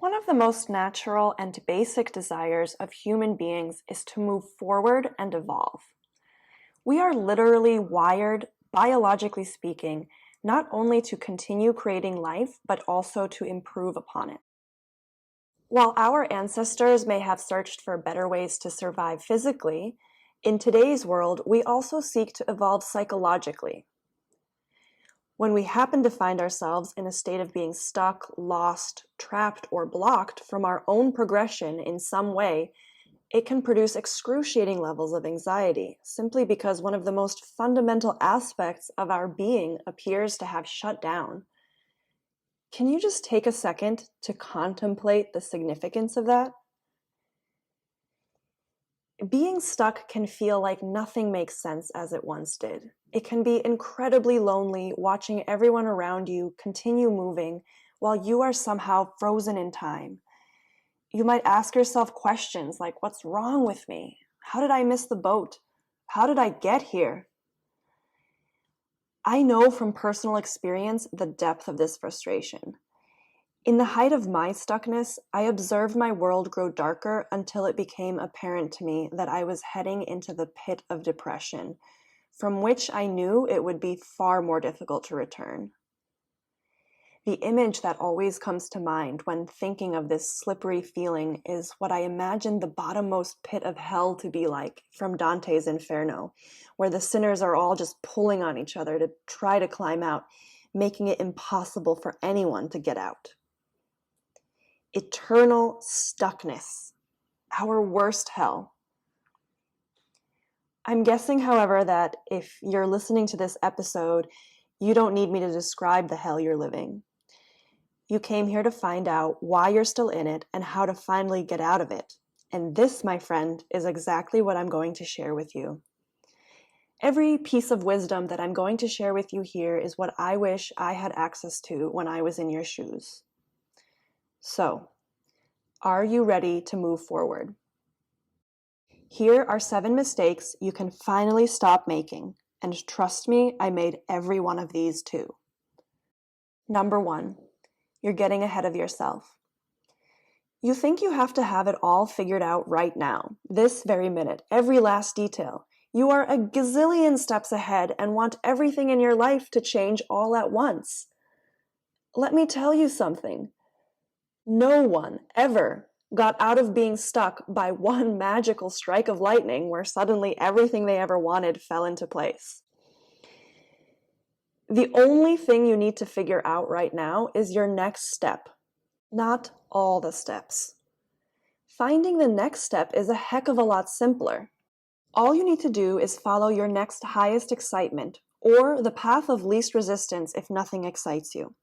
One of the most natural and basic desires of human beings is to move forward and evolve. We are literally wired, biologically speaking, not only to continue creating life, but also to improve upon it. While our ancestors may have searched for better ways to survive physically, in today's world, we also seek to evolve psychologically. When we happen to find ourselves in a state of being stuck, lost, trapped, or blocked from our own progression in some way, it can produce excruciating levels of anxiety, simply because one of the most fundamental aspects of our being appears to have shut down. Can you just take a second to contemplate the significance of that? Being stuck can feel like nothing makes sense as it once did. It can be incredibly lonely watching everyone around you continue moving while you are somehow frozen in time. You might ask yourself questions like, what's wrong with me? How did I miss the boat? How did I get here? I know from personal experience the depth of this frustration. In the height of my stuckness, I observed my world grow darker until it became apparent to me that I was heading into the pit of depression, from which I knew it would be far more difficult to return. The image that always comes to mind when thinking of this slippery feeling is what I imagine the bottommost pit of hell to be like from Dante's Inferno, where the sinners are all just pulling on each other to try to climb out, making it impossible for anyone to get out. Eternal stuckness, our worst hell. I'm guessing, however, that if you're listening to this episode, you don't need me to describe the hell you're living. You came here to find out why you're still in it and how to finally get out of it. And this, my friend, is exactly what I'm going to share with you. Every piece of wisdom that I'm going to share with you here is what I wish I had access to when I was in your shoes. So, are you ready to move forward? Here are 7 mistakes you can finally stop making. And trust me, I made every one of these too. Number 1, you're getting ahead of yourself. You think you have to have it all figured out right now, this very minute, every last detail. You are a gazillion steps ahead and want everything in your life to change all at once. Let me tell you something. No one ever got out of being stuck by one magical strike of lightning where suddenly everything they ever wanted fell into place. The only thing you need to figure out right now is your next step, not all the steps. Finding the next step is a heck of a lot simpler. All you need to do is follow your next highest excitement, or the path of least resistance if nothing excites you.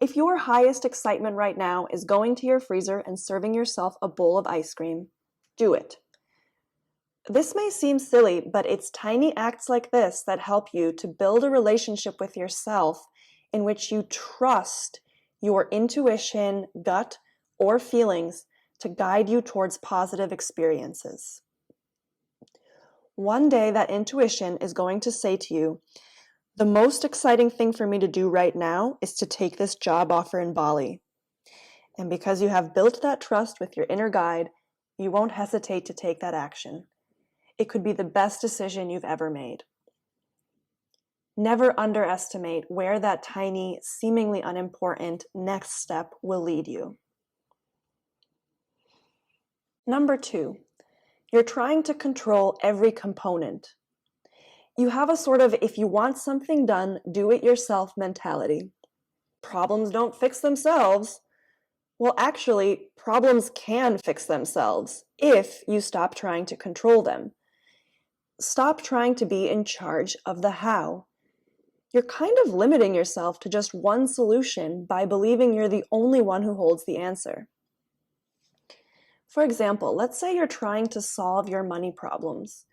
If your highest excitement right now is going to your freezer and serving yourself a bowl of ice cream, do it. This may seem silly, but it's tiny acts like this that help you to build a relationship with yourself in which you trust your intuition, gut, or feelings to guide you towards positive experiences. One day that intuition is going to say to you, the most exciting thing for me to do right now is to take this job offer in Bali. And because you have built that trust with your inner guide, you won't hesitate to take that action. It could be the best decision you've ever made. Never underestimate where that tiny, seemingly unimportant next step will lead you. Number 2, you're trying to control every component. You have a sort of, if you want something done, do it yourself mentality. Problems don't fix themselves. Well, actually, problems can fix themselves if you stop trying to control them. Stop trying to be in charge of the how. You're kind of limiting yourself to just one solution by believing you're the only one who holds the answer. For example, let's say you're trying to solve your money problems.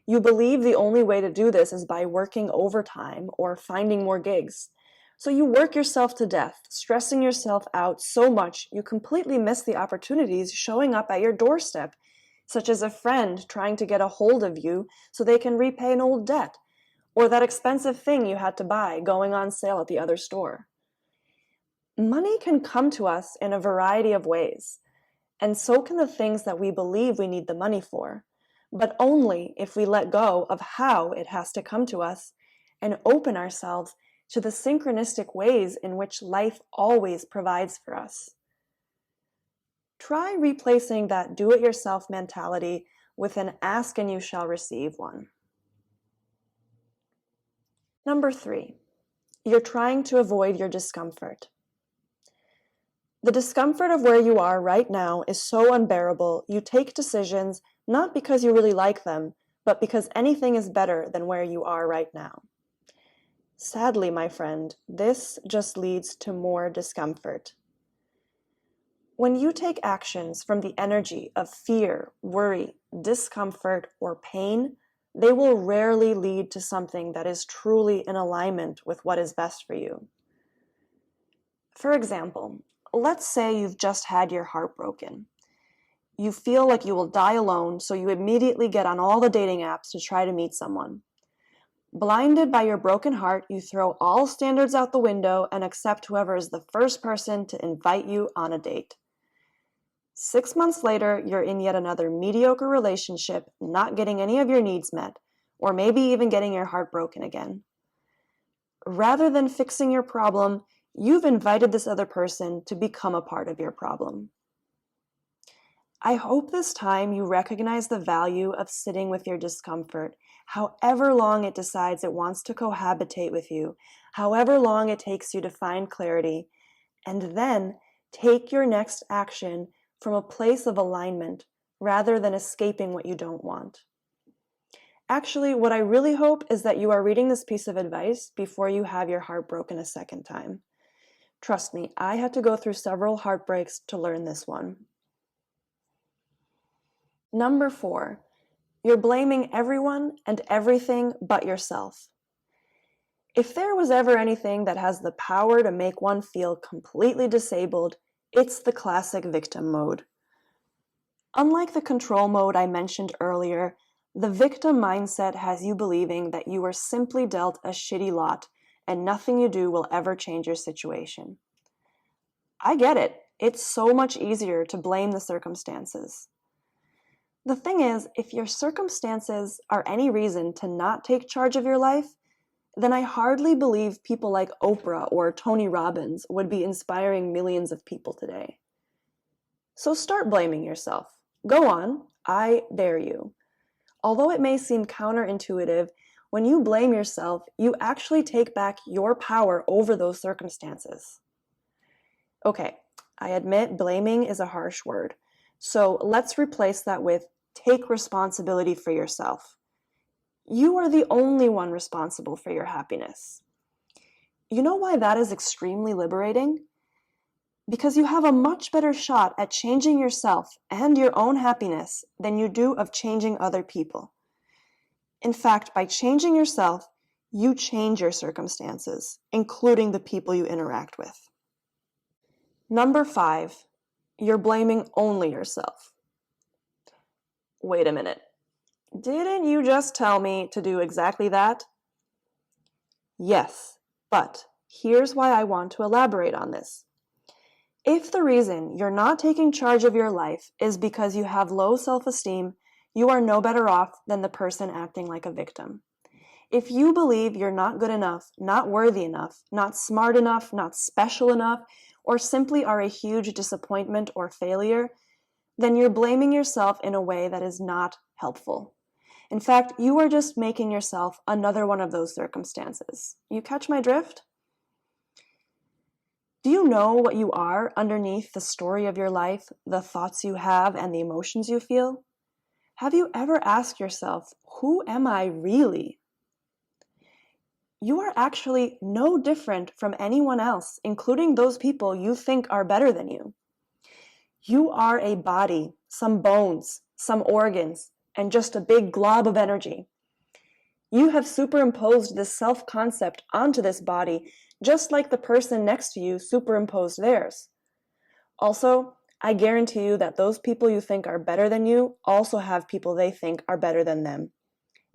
You believe the only way to do this is by working overtime or finding more gigs. So you work yourself to death, stressing yourself out so much you completely miss the opportunities showing up at your doorstep, such as a friend trying to get a hold of you so they can repay an old debt, or that expensive thing you had to buy going on sale at the other store. Money can come to us in a variety of ways, and so can the things that we believe we need the money for, but only if we let go of how it has to come to us and open ourselves to the synchronistic ways in which life always provides for us. Try replacing that do-it-yourself mentality with an ask and you shall receive one. Number 3, you're trying to avoid your discomfort. The discomfort of where you are right now is so unbearable, you take decisions not because you really like them, but because anything is better than where you are right now. Sadly, my friend, this just leads to more discomfort. When you take actions from the energy of fear, worry, discomfort, or pain, they will rarely lead to something that is truly in alignment with what is best for you. For example, let's say you've just had your heart broken. You feel like you will die alone, so you immediately get on all the dating apps to try to meet someone. Blinded by your broken heart, you throw all standards out the window and accept whoever is the first person to invite you on a date. 6 months later, you're in yet another mediocre relationship, not getting any of your needs met, or maybe even getting your heart broken again. Rather than fixing your problem, you've invited this other person to become a part of your problem. I hope this time you recognize the value of sitting with your discomfort, however long it decides it wants to cohabitate with you, however long it takes you to find clarity, and then take your next action from a place of alignment rather than escaping what you don't want. Actually, what I really hope is that you are reading this piece of advice before you have your heart broken a second time. Trust me, I had to go through several heartbreaks to learn this one. Number 4, you're blaming everyone and everything but yourself. If there was ever anything that has the power to make one feel completely disabled, it's the classic victim mode. Unlike the control mode I mentioned earlier, the victim mindset has you believing that you are simply dealt a shitty lot and nothing you do will ever change your situation. I get it. It's so much easier to blame the circumstances. The thing is, if your circumstances are any reason to not take charge of your life, then I hardly believe people like Oprah or Tony Robbins would be inspiring millions of people today. So start blaming yourself. Go on, I dare you. Although it may seem counterintuitive, when you blame yourself, you actually take back your power over those circumstances. Okay, I admit blaming is a harsh word, so let's replace that with take responsibility for yourself. You are the only one responsible for your happiness. You know why that is extremely liberating? Because you have a much better shot at changing yourself and your own happiness than you do of changing other people. In fact, by changing yourself, you change your circumstances, including the people you interact with. Number 5, you're blaming only yourself. Wait a minute. Didn't you just tell me to do exactly that? Yes, but here's why I want to elaborate on this. If the reason you're not taking charge of your life is because you have low self-esteem, you are no better off than the person acting like a victim. If you believe you're not good enough, not worthy enough, not smart enough, not special enough, or simply are a huge disappointment or failure, then you're blaming yourself in a way that is not helpful. In fact, you are just making yourself another one of those circumstances. You catch my drift? Do you know what you are underneath the story of your life, the thoughts you have, and the emotions you feel? Have you ever asked yourself, who am I really? You are actually no different from anyone else, including those people you think are better than you. You are a body, some bones, some organs, and just a big glob of energy. You have superimposed this self-concept onto this body, just like the person next to you superimposed theirs. Also, I guarantee you that those people you think are better than you also have people they think are better than them.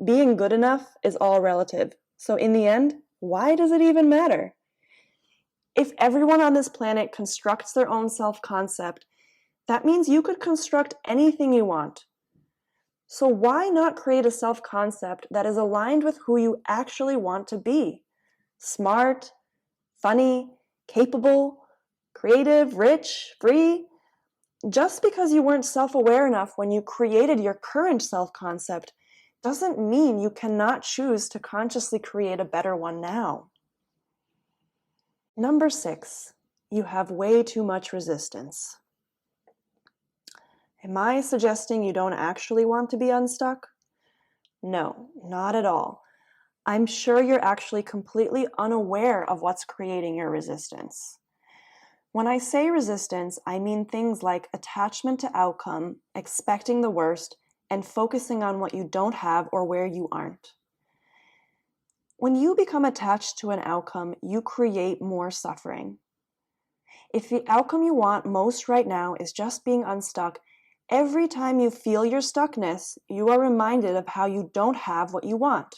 Being good enough is all relative, so in the end, why does it even matter? If everyone on this planet constructs their own self-concept, that means you could construct anything you want. So why not create a self-concept that is aligned with who you actually want to be? Smart, funny, capable, creative, rich, free. Just because you weren't self-aware enough when you created your current self-concept doesn't mean you cannot choose to consciously create a better one now. Number 6, you have way too much resistance. Am I suggesting you don't actually want to be unstuck? No, not at all. I'm sure you're actually completely unaware of what's creating your resistance. When I say resistance, I mean things like attachment to outcome, expecting the worst, and focusing on what you don't have or where you aren't. When you become attached to an outcome, you create more suffering. If the outcome you want most right now is just being unstuck, every time you feel your stuckness, you are reminded of how you don't have what you want.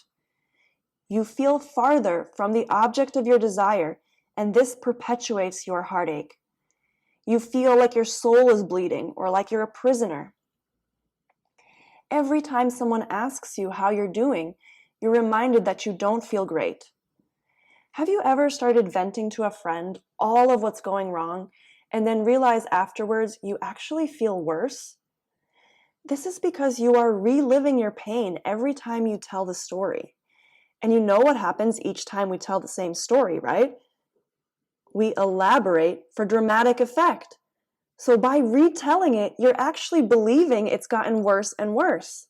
You feel farther from the object of your desire, and this perpetuates your heartache. You feel like your soul is bleeding or like you're a prisoner. Every time someone asks you how you're doing, you're reminded that you don't feel great. Have you ever started venting to a friend all of what's going wrong and then realize afterwards you actually feel worse? This is because you are reliving your pain every time you tell the story. And you know what happens each time we tell the same story, right? We elaborate for dramatic effect. So by retelling it, you're actually believing it's gotten worse and worse.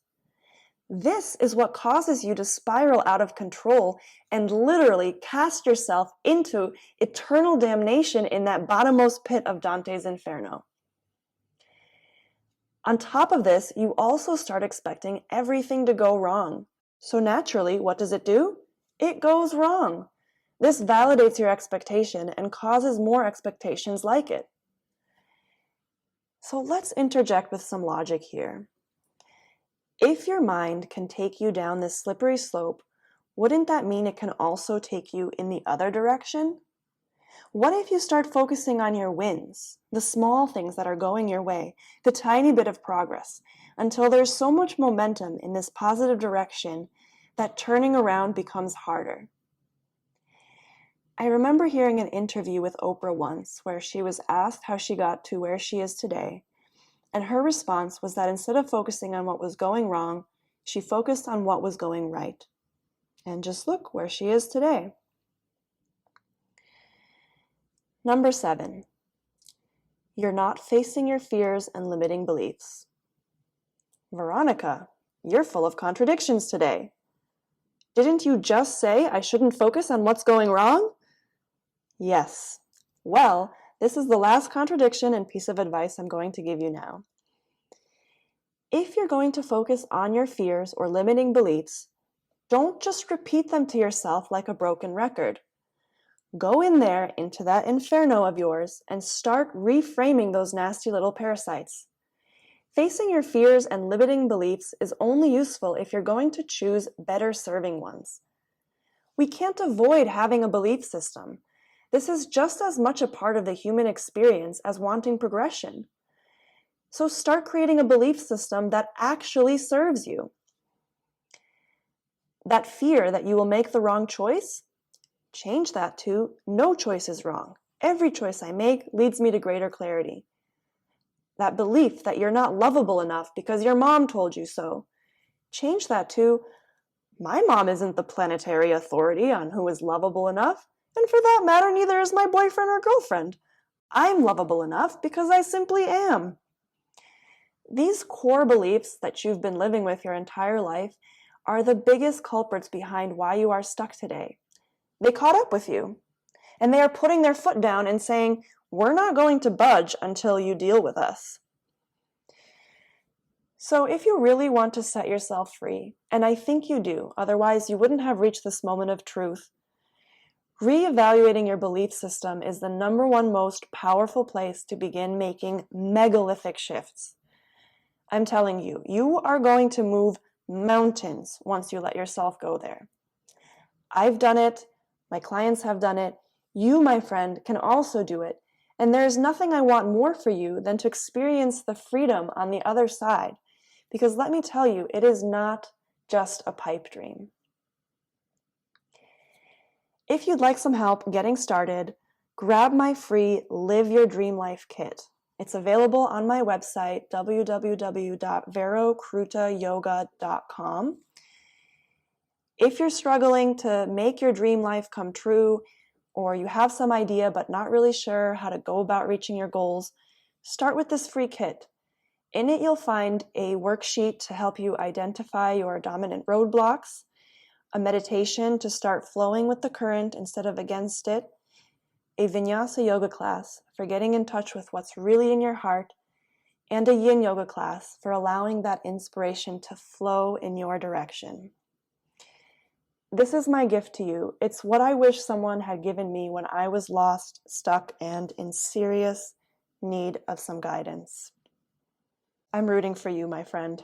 This is what causes you to spiral out of control and literally cast yourself into eternal damnation in that bottommost pit of Dante's Inferno. On top of this, you also start expecting everything to go wrong. So naturally, what does it do? It goes wrong. This validates your expectation and causes more expectations like it. So let's interject with some logic here. If your mind can take you down this slippery slope, wouldn't that mean it can also take you in the other direction? What if you start focusing on your wins, the small things that are going your way, the tiny bit of progress, until there's so much momentum in this positive direction that turning around becomes harder? I remember hearing an interview with Oprah once where she was asked how she got to where she is today, and her response was that instead of focusing on what was going wrong, she focused on what was going right. And just look where she is today. Number 7, you're not facing your fears and limiting beliefs. Veronica, you're full of contradictions today. Didn't you just say I shouldn't focus on what's going wrong? Yes. Well, this is the last contradiction and piece of advice I'm going to give you now. If you're going to focus on your fears or limiting beliefs, don't just repeat them to yourself like a broken record. Go in there into that inferno of yours and start reframing those nasty little parasites. Facing your fears and limiting beliefs is only useful if you're going to choose better serving ones. We can't avoid having a belief system. This is just as much a part of the human experience as wanting progression. So start creating a belief system that actually serves you. That fear that you will make the wrong choice, change that to no choice is wrong. Every choice I make leads me to greater clarity. That belief that you're not lovable enough because your mom told you so, change that to my mom isn't the planetary authority on who is lovable enough, and for that matter, neither is my boyfriend or girlfriend. I'm lovable enough because I simply am. These core beliefs that you've been living with your entire life are the biggest culprits behind why you are stuck today. They caught up with you, and they are putting their foot down and saying, we're not going to budge until you deal with us. So if you really want to set yourself free, and I think you do, otherwise you wouldn't have reached this moment of truth, reevaluating your belief system is the #1 most powerful place to begin making megalithic shifts. I'm telling you, you are going to move mountains once you let yourself go there. I've done it. My clients have done it. You, my friend, can also do it, and there is nothing I want more for you than to experience the freedom on the other side, because let me tell you, it is not just a pipe dream. If you'd like some help getting started, grab my free Live Your Dream Life kit. It's available on my website, www.verocrutayoga.com. If you're struggling to make your dream life come true, or you have some idea but not really sure how to go about reaching your goals, start with this free kit. In it, you'll find a worksheet to help you identify your dominant roadblocks, a meditation to start flowing with the current instead of against it, a vinyasa yoga class for getting in touch with what's really in your heart, and a yin yoga class for allowing that inspiration to flow in your direction. This is my gift to you. It's what I wish someone had given me when I was lost, stuck, and in serious need of some guidance. I'm rooting for you, my friend.